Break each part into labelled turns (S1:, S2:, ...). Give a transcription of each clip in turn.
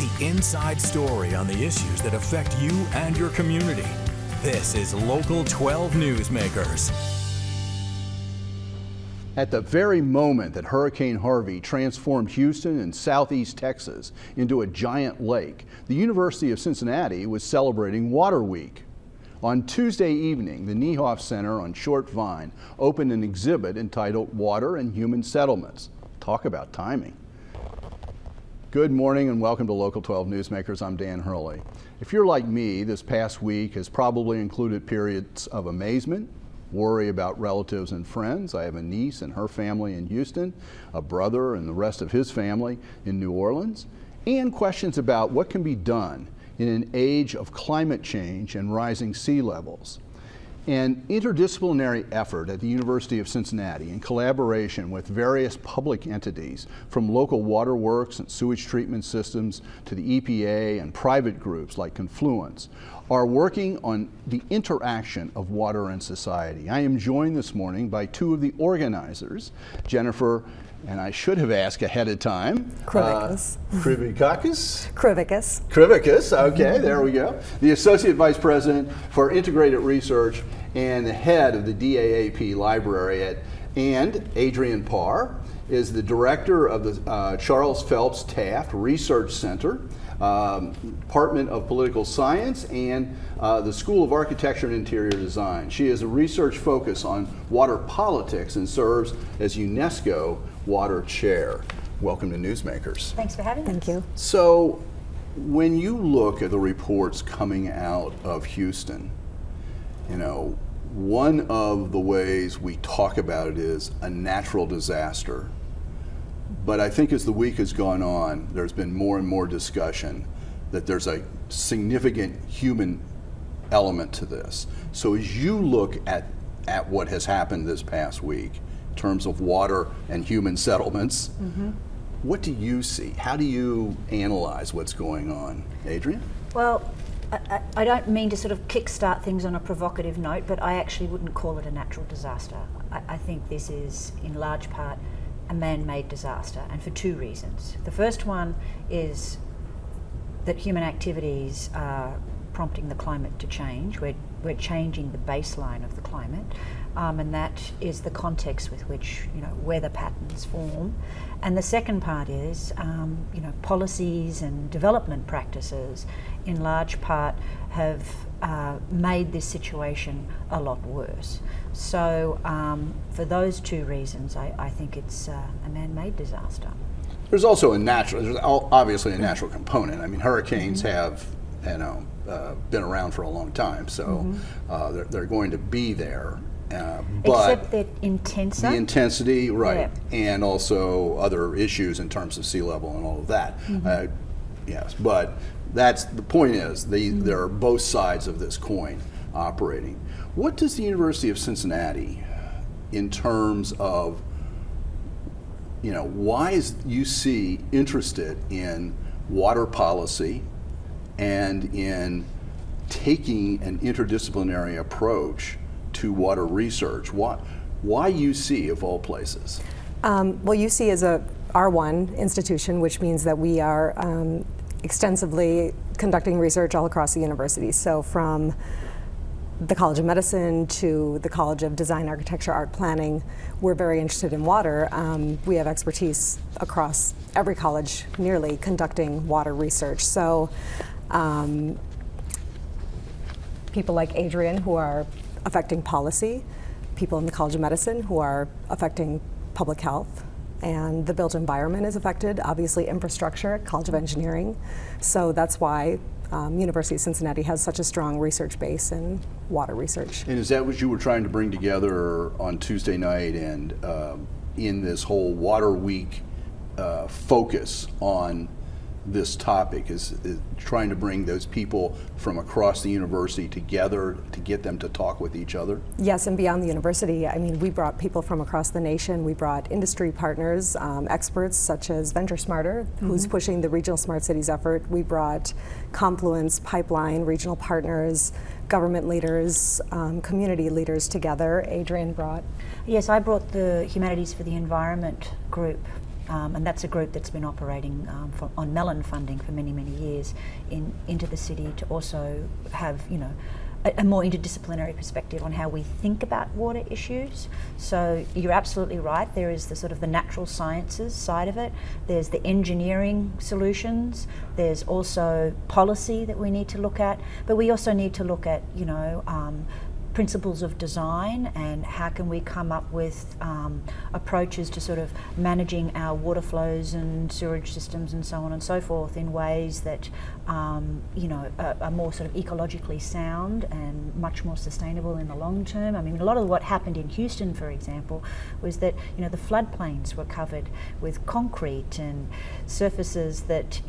S1: the inside story on the issues that affect you and your community. This is Local 12 Newsmakers.
S2: At the very moment that Hurricane Harvey transformed Houston and southeast Texas into a giant lake, the University of Cincinnati was celebrating Water Week. On Tuesday evening, the Niehoff Center on Short Vine opened an exhibit entitled Water and Human Settlements. Talk about timing. Good morning and welcome to Local 12 Newsmakers. I'm Dan Hurley. If you're like me, this past week has probably included periods of amazement, worry about relatives and friends. I have a niece and her family in Houston, a brother and the rest of his family in New Orleans, and questions about what can be done in an age of climate change and rising sea levels. An interdisciplinary effort at the University of Cincinnati in collaboration with various public entities from local waterworks and sewage treatment systems to the EPA and private groups like Confluence are working on the interaction of water and society. I am joined this morning by two of the organizers, Jennifer, and I should have asked ahead of time.
S3: Krivickas.
S2: Krivickas, okay, there we go. The Associate Vice President for Integrated Research and the head of the DAAP Library and Adrian Parr is the director of the Charles Phelps Taft Research Center, Department of Political Science, and the School of Architecture and Interior Design. She has a research focus on water politics and serves as UNESCO Water Chair. Welcome to Newsmakers.
S3: Thanks for having me.
S4: Thank you.
S2: So, when you look at the reports coming out of Houston, you know, one of the ways we talk about it is a natural disaster. But I think as the week has gone on, there's been more and more discussion that there's a significant human element to this. So as you look at what has happened this past week in terms of water and human settlements, what do you see? How do you analyze what's going on? Adrian?
S3: Well, I don't mean to sort of kickstart things on a provocative note, but I actually wouldn't call it a natural disaster. I think this is, in large part, a man-made disaster, and for two reasons. The first one is that human activities are prompting the climate to change. We're changing the baseline of the climate, and that is the context with which weather patterns form. And the second part is policies and development practices, in large part, have made this situation a lot worse. So for those two reasons, I think it's a man-made disaster.
S2: There's also there's obviously a natural component. I mean, hurricanes have, been around for a long time, so they're going to be there. But
S3: except that intenser.
S2: The intensity, right, yeah. And also other issues in terms of sea level and all of that. Yes, but that's the point is there are both sides of this coin operating. What does the University of Cincinnati, in terms of, why is UC interested in water policy and in taking an interdisciplinary approach to water research? Why UC of all places?
S4: Well, UC is a R1 institution, which means that we are extensively conducting research all across the university. So from the College of Medicine to the College of Design, Architecture, Art Planning, we're very interested in water. We have expertise across every college, nearly, conducting water research. So people like Adrian, who are affecting policy, people in the College of Medicine who are affecting public health, and the built environment is affected, obviously infrastructure, College of Engineering. So that's why University of Cincinnati has such a strong research base in water research. And
S2: is that what you were trying to bring together on Tuesday night and in this whole Water Week focus on this topic, is trying to bring those people from across the university together to get them to talk with each other?
S4: Yes, and beyond the university. I mean, we brought people from across the nation. We brought industry partners, experts such as Venture Smarter, who's pushing the Regional Smart Cities effort. We brought Confluence, Pipeline, regional partners, government leaders, community leaders together. Adrian brought?
S3: Yes, I brought the Humanities for the Environment group and that's a group that's been operating on melon funding for many, many years into the city to also have, a more interdisciplinary perspective on how we think about water issues. So you're absolutely right, there is the sort of the natural sciences side of it, there's the engineering solutions, there's also policy that we need to look at, but we also need to look at, principles of design and how can we come up with approaches to sort of managing our water flows and sewerage systems and so on and so forth in ways that are more sort of ecologically sound and much more sustainable in the long term. I mean, a lot of what happened in Houston, for example, was that the floodplains were covered with concrete and surfaces that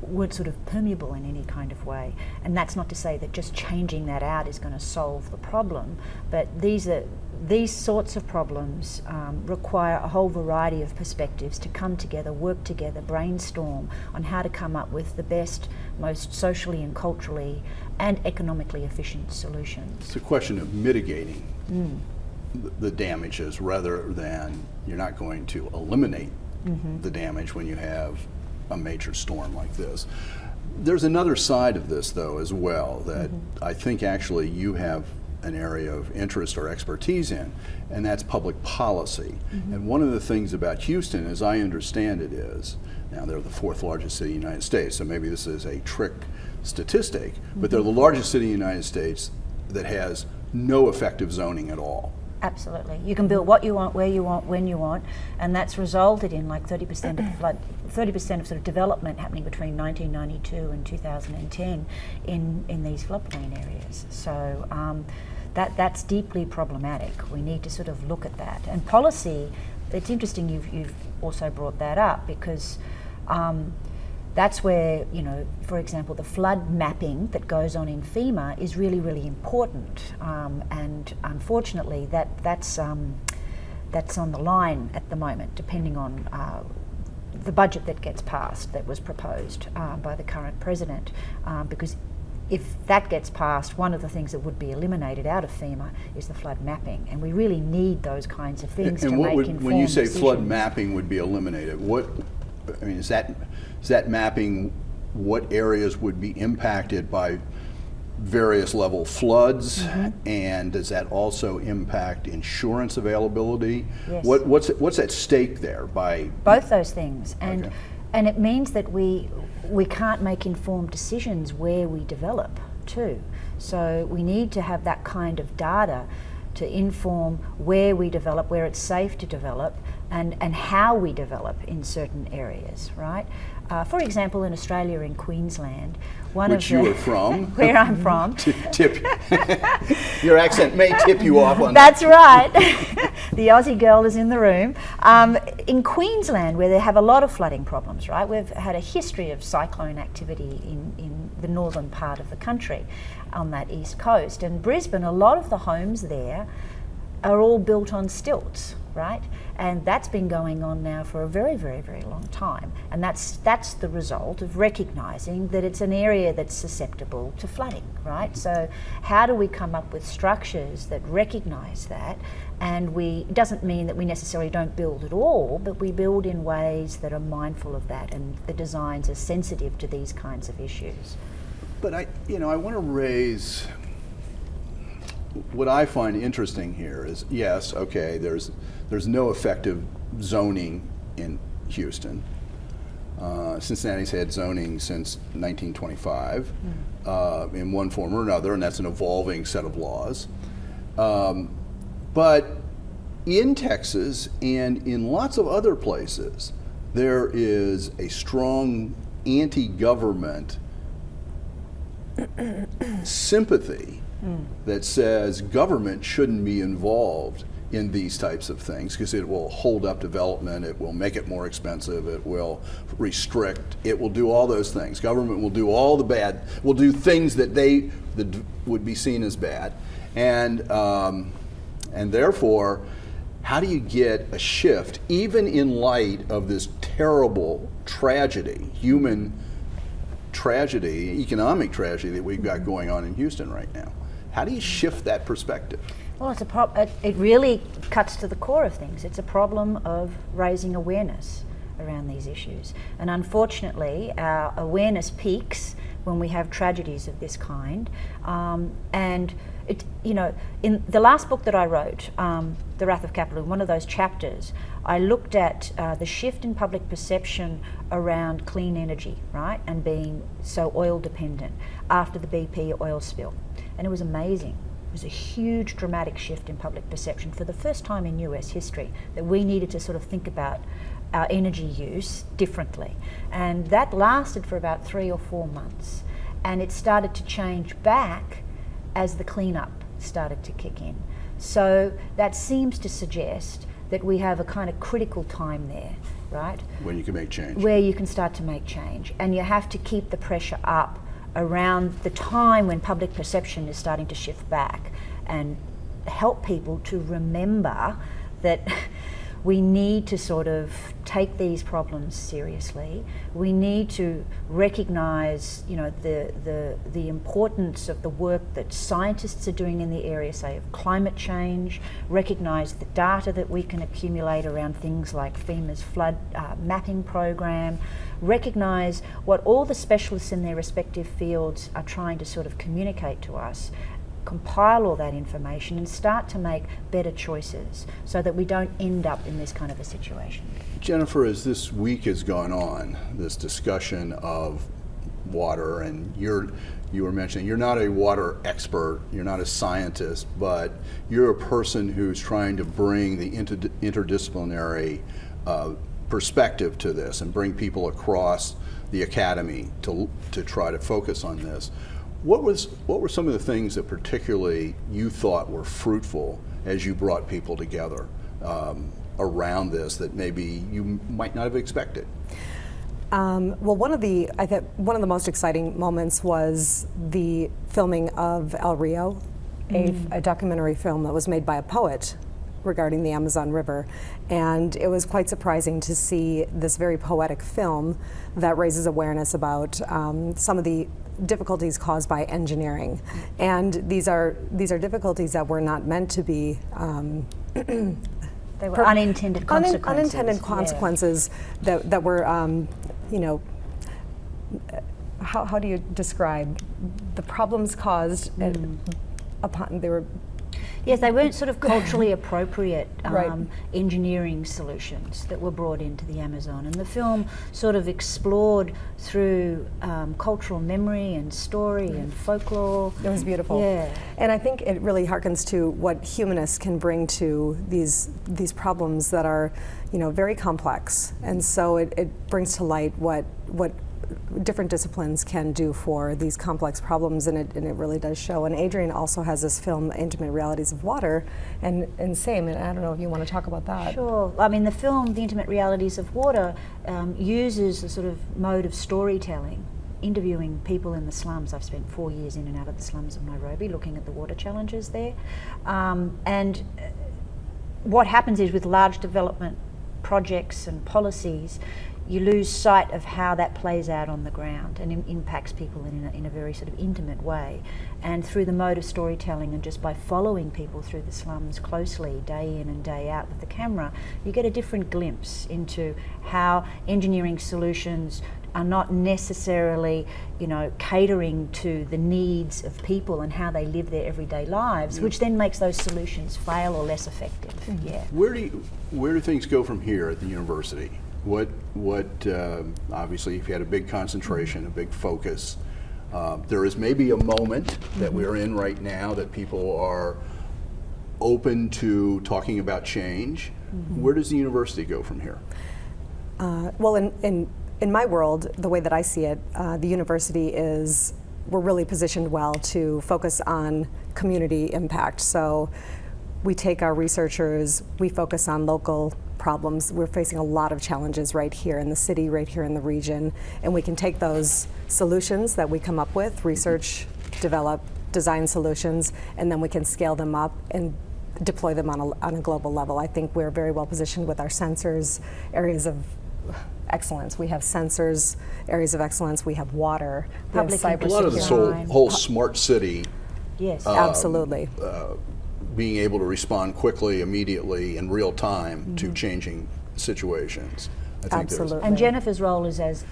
S3: weren't sort of permeable in any kind of way. And that's not to say that just changing that out is going to solve the problem, but these sorts of problems require a whole variety of perspectives to come together, work together, brainstorm on how to come up with the best, most socially and culturally and economically efficient solutions.
S2: It's a question of mitigating the damages rather than you're not going to eliminate the damage when you have a major storm like this. There's another side of this, though, as well, that I think actually you have an area of interest or expertise in, and that's public policy. And one of the things about Houston, as I understand it, is, now they're the 4th largest city in the United States, so maybe this is a trick statistic, but they're the largest city in the United States that has no effective zoning at all.
S3: Absolutely. You can build what you want, where you want, when you want, and that's resulted in like 30% of 30% of sort of development happening between 1992 and 2010 in these floodplain areas. So that's deeply problematic. We need to sort of look at that. And policy, it's interesting you've also brought that up because that's where, for example, the flood mapping that goes on in FEMA is really, really important. And unfortunately, that's on the line at the moment, depending on the budget that gets passed, that was proposed by the current president. Because if that gets passed, one of the things that would be eliminated out of FEMA is the flood mapping. And we really need those kinds of things to make informed
S2: when you say
S3: decisions.
S2: Flood mapping would be eliminated, is that mapping what areas would be impacted by various level floods, and does that also impact insurance availability?
S3: Yes.
S2: What's at stake there by
S3: both those things? And it means that we can't make informed decisions where we develop too. So we need to have that kind of data to inform where we develop, where it's safe to develop, and how we develop in certain areas, right? For example, in Australia, in Queensland,
S2: which you are from,
S3: where I'm from,
S2: your accent may tip you off on
S3: that's right. The Aussie girl is in the room. In Queensland, where they have a lot of flooding problems, right? We've had a history of cyclone activity in the northern part of the country on that east coast. And Brisbane, a lot of the homes there are all built on stilts, right? And that's been going on now for a very, very, very long time. And that's the result of recognising that it's an area that's susceptible to flooding, right? So how do we come up with structures that recognise that? And it doesn't mean that we necessarily don't build at all, but we build in ways that are mindful of that, and the designs are sensitive to these kinds of issues.
S2: But I want to raise what I find interesting here is, yes, okay, there's no effective zoning in Houston. Cincinnati's had zoning since 1925 in one form or another, and that's an evolving set of laws. But in Texas and in lots of other places, there is a strong anti-government sympathy that says government shouldn't be involved in these types of things because it will hold up development, it will make it more expensive, it will restrict, it will do all those things. Government will do all the bad, will do things that would be seen as bad. And therefore, how do you get a shift, even in light of this terrible tragedy, human tragedy, economic tragedy that we've got going on in Houston right now? How do you shift that perspective?
S3: Well, it really cuts to the core of things. It's a problem of raising awareness around these issues. And unfortunately, our awareness peaks when we have tragedies of this kind. And in the last book that I wrote, The Wrath of Capital, in one of those chapters, I looked at the shift in public perception around clean energy, right, and being so oil dependent after the BP oil spill. And it was amazing. It was a huge dramatic shift in public perception for the first time in US history, that we needed to sort of think about our energy use differently. And that lasted for about 3 or 4 months. And it started to change back as the cleanup started to kick in. So that seems to suggest that we have a kind of critical time there, right?
S2: When you can make change.
S3: Where you can start to make change. And you have to keep the pressure up around the time when public perception is starting to shift back, and help people to remember that we need to sort of take these problems seriously. We need to recognize, the importance of the work that scientists are doing in the area, say, of climate change, recognize the data that we can accumulate around things like FEMA's flood mapping program, recognize what all the specialists in their respective fields are trying to sort of communicate to us, compile all that information and start to make better choices so that we don't end up in this kind of a situation.
S2: Jennifer, as this week has gone on, this discussion of water, and you were mentioning you're not a water expert, you're not a scientist, but you're a person who's trying to bring the interdisciplinary perspective to this and bring people across the academy to try to focus on this. What were some of the things that particularly you thought were fruitful as you brought people together around this that maybe you might not have expected?
S4: Well, one of the most exciting moments was the filming of El Rio, a documentary film that was made by a poet regarding the Amazon River. And it was quite surprising to see this very poetic film that raises awareness about some of the difficulties caused by engineering. And these are difficulties that were not meant to be
S3: they were unintended consequences.
S4: Unintended consequences that were, how do you describe the problems caused upon they were.
S3: Yes, they weren't sort of culturally appropriate
S4: Right.
S3: engineering solutions that were brought into the Amazon. And the film sort of explored through cultural memory and story and folklore.
S4: It was beautiful.
S3: Yeah.
S4: And I think it really harkens to what humanists can bring to these problems that are, very complex. And so it brings to light what different disciplines can do for these complex problems, and it really does show. And Adrian also has this film, Intimate Realities of Water, and same, and I don't know if you want to talk about that.
S3: Sure. I mean, the film, The Intimate Realities of Water, uses a sort of mode of storytelling, interviewing people in the slums. I've spent 4 years in and out of the slums of Nairobi looking at the water challenges there. And what happens is, with large development projects and policies, you lose sight of how that plays out on the ground and impacts people in a very sort of intimate way. And through the mode of storytelling, and just by following people through the slums closely, day in and day out with the camera, you get a different glimpse into how engineering solutions are not necessarily, catering to the needs of people and how they live their everyday lives, which then makes those solutions fail or less effective. Mm-hmm. Yeah.
S2: Where do things go from here at the university? What obviously, if you had a big concentration, a big focus, there is maybe a moment that we're in right now that people are open to talking about change. Where does the university go from here?
S4: Well, in my world, the way that I see it, the university we're really positioned well to focus on community impact. So we take our researchers, we focus on local problems. We're facing a lot of challenges right here in the city, right here in the region, and we can take those solutions that we come up with, research, develop, design solutions, and then we can scale them up and deploy them on a global level. I think we're very well positioned with our sensors, areas of excellence. We have sensors, areas of excellence. We have water. We have
S3: Public
S4: cybersecurity.
S2: A lot of this whole smart city
S3: Yes.
S4: Absolutely.
S2: being able to respond quickly, immediately, in real time to changing situations. I think
S4: Absolutely.
S3: And Jennifer's role is as,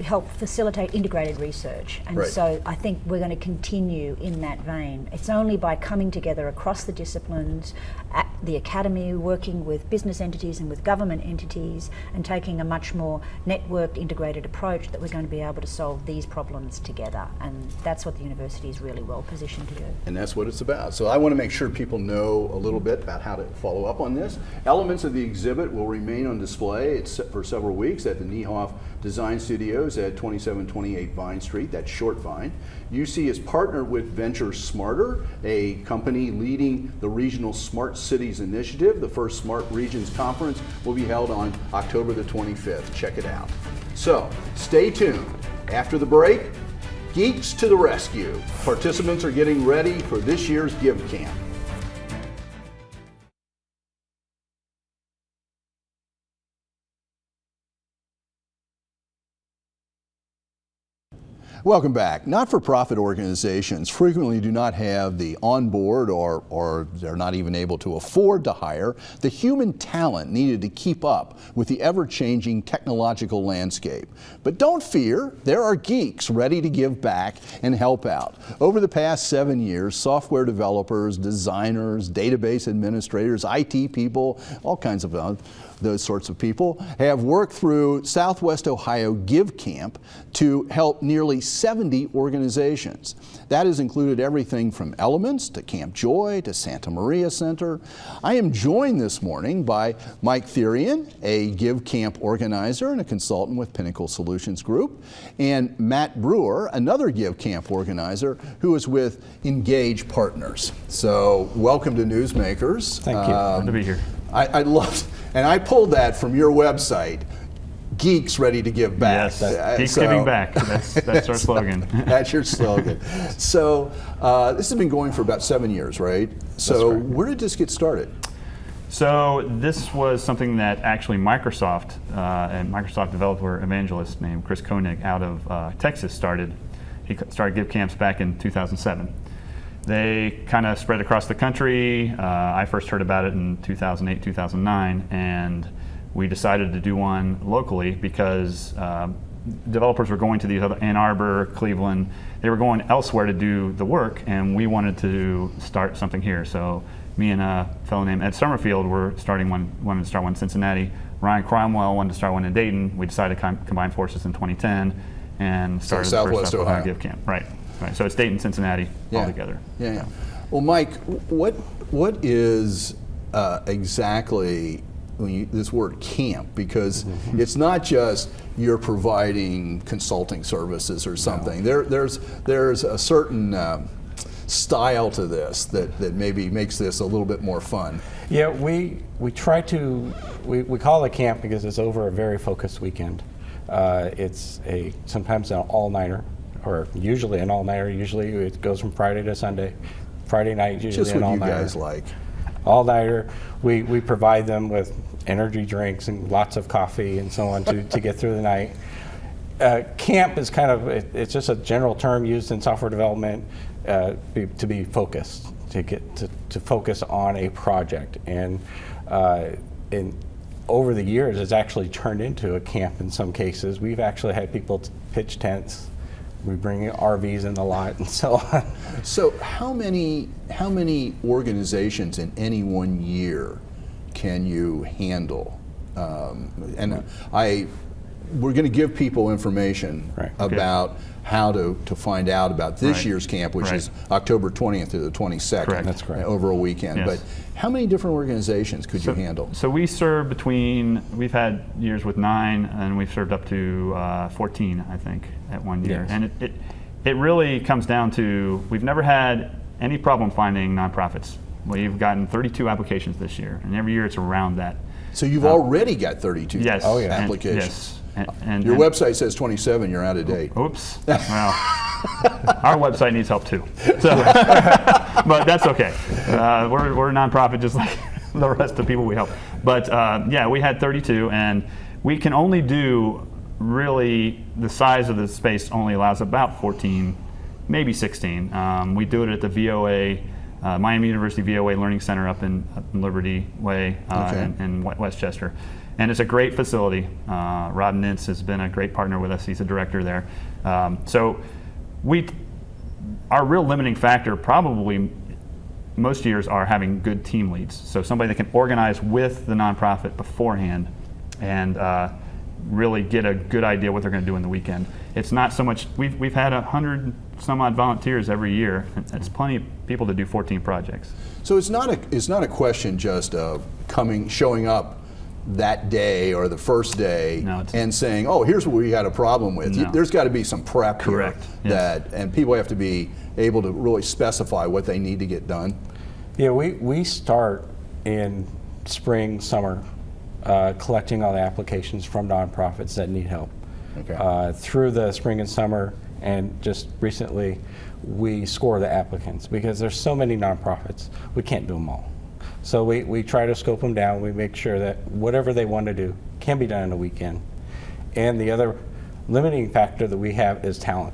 S3: help facilitate integrated research. And
S2: Right.
S3: so I think we're going to continue in that vein. It's only by coming together across the disciplines, at the academy, working with business entities and with government entities, and taking a much more networked, integrated approach that we're going to be able to solve these problems together. And that's what the university is really well positioned to do.
S2: And that's what it's about. So I want to make sure people know a little bit about how to follow up on this. Elements of the exhibit will remain on display. It's set for several weeks at the Niehoff Design Studios at 2728 Vine Street. That's Short Vine. UC is partnered with Venture Smarter, a company leading the Regional Smart Cities Initiative. The first Smart Regions Conference will be held on October the 25th. Check it out. So stay tuned. After the break, Geeks to the rescue. Participants are getting ready for this year's Give Camp. Welcome back. Not-for-profit organizations frequently do not have the onboard or they're not even able to afford to hire the human talent needed to keep up with the ever-changing technological landscape. But don't fear, there are geeks ready to give back and help out. Over the past 7 years, software developers, designers, database administrators, IT people, all kinds of those sorts of people have worked through Southwest Ohio Give Camp to help nearly 70 organizations. That has included everything from Elements to Camp Joy to Santa Maria Center. I am joined this morning by Mike Therien, a Give Camp organizer and a consultant with Pinnacle Solutions Group, and Matt Brewer, another Give Camp organizer who is with Engage Partners. So welcome to Newsmakers.
S5: Thank you. Good to be here.
S2: I loved, and I pulled that from your website, Geeks Ready to Give Back.
S5: Yes, Geeks Giving Back. That's our slogan.
S2: That's your slogan. So this has been going for about 7 years, right? So where did this get started?
S5: So this was something that actually Microsoft, a Microsoft developer evangelist named Chris Koenig out of Texas started. He started Give Camps back in 2007. They kind of spread across the country. I first heard about it in 2008, 2009, and we decided to do one locally because developers were going to these other, Ann Arbor, Cleveland, they were going elsewhere to do the work, and we wanted to start something here. So me and a fellow named Ed Summerfield were wanted to start one in Cincinnati. Ryan Cromwell wanted to start one in Dayton. We decided to combine forces in 2010 and started the first Ohio Give Camp. Right. So it's Dayton, Cincinnati all together.
S2: Yeah. Well, Mike, what is exactly this word camp? Because it's not just you're providing consulting services or something. No. There's a certain style to this that maybe makes this a little bit more fun.
S6: Yeah, we try to we call it camp because it's over a very focused weekend. It's sometimes an all-nighter. Or usually an all-nighter. Usually it goes from Friday to Sunday. Friday night usually
S2: just
S6: an
S2: what
S6: all-nighter.
S2: You guys like.
S6: All-nighter. We provide them with energy drinks and lots of coffee and so on to get through the night. Camp is kind of it's just a general term used in software development to be focused, to focus on a project, and over the years it's actually turned into a camp in some cases. We've actually had people pitch tents. We bring RVs in the lot and so on.
S2: So how many organizations in any one year can you handle? We're going to give people information about how to find out about this year's camp, which is October 20th through the 22nd.
S5: Correct.
S6: That's correct.
S2: Over a weekend.
S5: Yes.
S2: But how many different organizations could you handle?
S5: So we serve we've had years with 9, and we've served up to 14, I think, at one year.
S6: Yes.
S5: And it really comes down to, we've never had any problem finding nonprofits. We've gotten 32 applications this year, and every year it's around that.
S2: So you've already got 32 applications.
S5: And
S2: your website says 27, you're out of date.
S5: Oops. Well, our website needs help too. So, but that's okay. We're a nonprofit just like the rest of the people we help. But we had 32, and we can only do really, the size of the space only allows about 14, maybe 16. We do it at the VOA Miami University VOA Learning Center up in Liberty Way in Westchester. And it's a great facility. Rob Nintz has been a great partner with us. He's a director there. So our real limiting factor probably most years are having good team leads. So somebody that can organize with the nonprofit beforehand and really get a good idea what they're going to do in the weekend. It's not so much, we've had 100 some odd volunteers every year. It's plenty of people to do 14 projects.
S2: So it's not a question just of showing up that day or the first day and saying, oh, here's what we had a problem with.
S5: No.
S2: There's got to be some prep
S5: Correct.
S2: here
S5: Yes.
S2: and people have to be able to really specify what they need to get done.
S6: Yeah, we start in spring, summer, collecting all the applications from nonprofits that need help.
S2: Okay.
S6: Through the spring and summer, and just recently, we score the applicants because there's so many nonprofits, we can't do them all. So we try to scope them down. We make sure that whatever they want to do can be done in a weekend. And the other limiting factor that we have is talent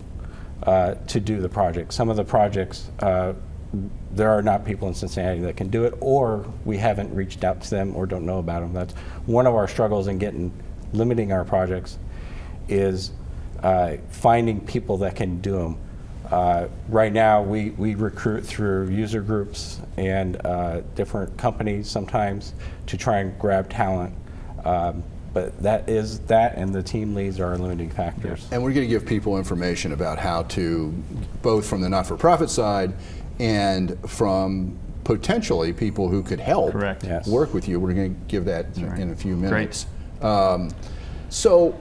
S6: to do the project. Some of the projects, there are not people in Cincinnati that can do it, or we haven't reached out to them or don't know about them. That's one of our struggles in limiting our projects is finding people that can do them. Right now, we recruit through user groups and different companies sometimes to try and grab talent. But that and the team leads are our limiting factors.
S2: And we're going to give people information about how to, both from the not-for-profit side and from potentially people who could help
S5: Correct.
S6: Yes.
S2: work with you. We're going to give that
S5: right.
S2: in a few
S5: Great.
S2: minutes. So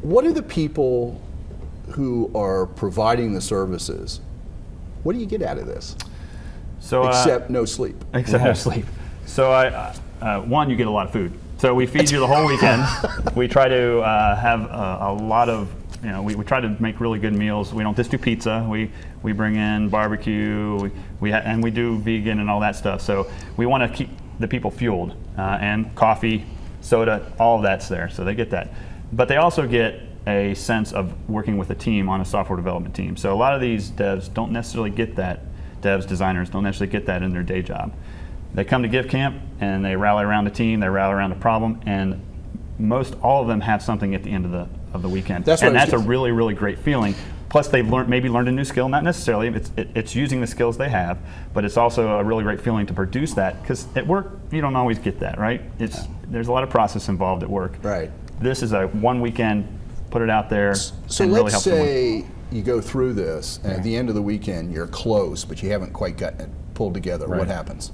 S2: what are the people who are providing the services, what do you get out of this?
S5: So
S2: Except no sleep.
S5: Except no sleep. So one, you get a lot of food. So we feed you the whole weekend. We try to have a lot of, we try to make really good meals. We don't just do pizza. We bring in barbecue. And we do vegan and all that stuff. So we want to keep the people fueled, and coffee, soda, all of that's there. So they get that. But they also get a sense of working with a team on a software development team. So a lot of these devs don't necessarily get that. Designers don't necessarily get that in their day job. They come to Give Camp and they rally around the team, they rally around a problem, and all of them have something at the end of the weekend. That's a really, really great feeling. Plus they've maybe learned a new skill, not necessarily, it's using the skills they have, but it's also a really great feeling to produce that, because at work, you don't always get that, right? There's a lot of process involved at work.
S2: Right.
S5: This is a one weekend, put it out there,
S2: So
S5: and really
S2: let's
S5: help
S2: say you go through this, and at the end of the weekend, you're close, but you haven't quite gotten it pulled together.
S6: Right.
S2: What happens?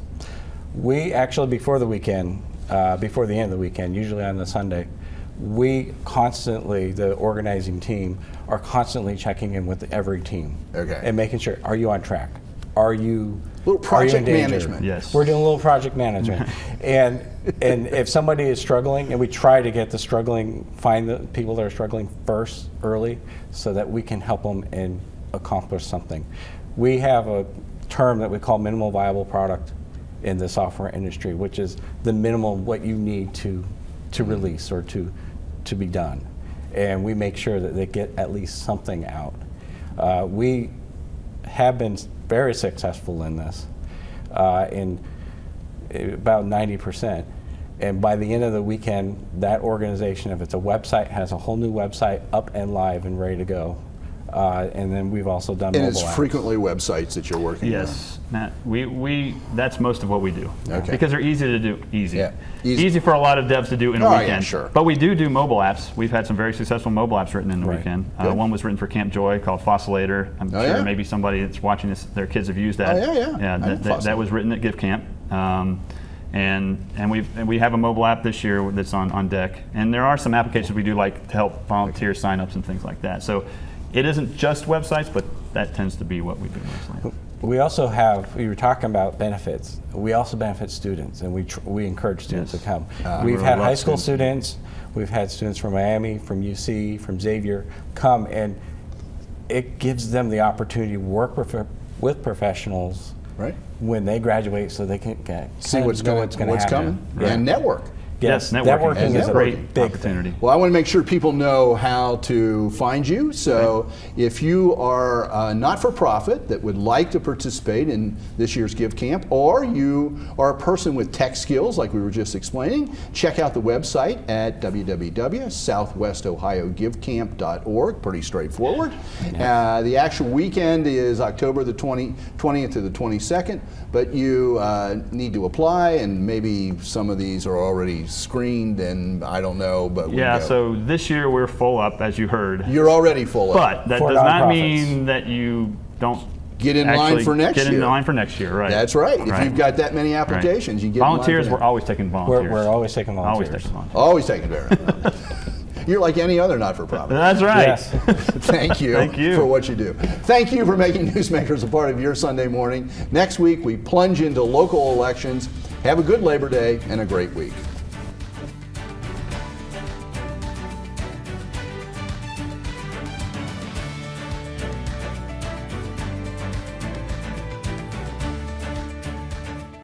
S6: We actually, before the weekend, before the end of the weekend, usually on the Sunday, we constantly, the organizing team, are constantly checking in with every team.
S2: Okay.
S6: And making sure, are you on track? Are you
S2: Little project
S6: are you in danger?
S2: management.
S5: Yes.
S6: We're doing a little project management. and if somebody is struggling, and we try to get find the people that are struggling first early so that we can help them and accomplish something. We have a term that we call minimal viable product in the software industry, which is the minimum what you need to release or to be done. And we make sure that they get at least something out. We have been very successful in this, in about 90%. And by the end of the weekend, that organization, if it's a website, has a whole new website up and live and ready to go. And then we've also done
S2: And
S6: mobile
S2: it's
S6: apps.
S2: frequently websites that you're working
S5: Yes, Matt. That's most of what we do.
S2: Okay.
S5: Because they're easy to do. Easy.
S2: Yeah, easy.
S5: Easy for a lot of devs to do in a
S2: Oh, yeah,
S5: weekend.
S2: sure.
S5: But we do mobile apps. We've had some very successful mobile apps written in the
S6: Right.
S5: weekend.
S2: Good.
S5: One was written for Camp Joy called Fossilator. I'm
S2: Oh,
S5: sure
S2: yeah?
S5: maybe somebody that's watching this, their kids have used that.
S2: Oh, yeah. I know
S5: That was written at Give Camp. And we have a mobile app this year that's on deck. And there are some applications we do like to help volunteer signups and things like that. So it isn't just websites, but that tends to be what we do mostly.
S6: We also have, you were talking about benefits. We also benefit students, and we encourage students
S5: Yes.
S6: to come.
S5: We
S6: We've
S5: really
S6: had
S5: love
S6: high school
S5: students.
S6: we've had students from Miami, from UC, from Xavier come, and it gives them the opportunity to work with professionals
S2: Right.
S6: when they graduate, so they can
S2: See what's
S6: know
S2: going
S6: what's going to happen.
S2: coming,
S6: Yeah.
S2: and network.
S5: Yes, networking,
S6: networking
S5: is a
S2: networking.
S5: great
S6: Big
S5: opportunity.
S2: Well, I want to make sure people know how to find you. So if you are a not-for-profit that would like to participate in this year's Give Camp, or you are a person with tech skills like we were just explaining, check out the website at www.southwestohiogivecamp.org. Pretty straightforward. The actual weekend is October the 20th to the 22nd, but you need to apply, and maybe some of these are already screened, and I don't know, but we
S5: Yeah,
S2: go.
S5: so this year we're full up, as you heard.
S2: You're already full up.
S5: But that
S6: For
S5: does not
S6: nonprofits.
S5: mean that you don't
S2: Get in line
S5: actually
S2: for next
S5: get in
S2: year.
S5: line for next year, right?
S2: That's right. If
S5: Right.
S2: you've got that many
S5: Right.
S2: applications, you get in line for
S5: volunteers.
S2: that.
S5: We're always taking volunteers.
S6: We're always taking
S5: always
S6: volunteers.
S5: taking volunteers.
S2: Always taking care of it. You're like any other not-for-profit.
S5: That's right.
S6: Yes.
S2: Thank you,
S5: Thank you.
S2: for what you do. Thank you for making Newsmakers a part of your Sunday morning. Next week, we plunge into local elections. Have a good Labor Day and a great week.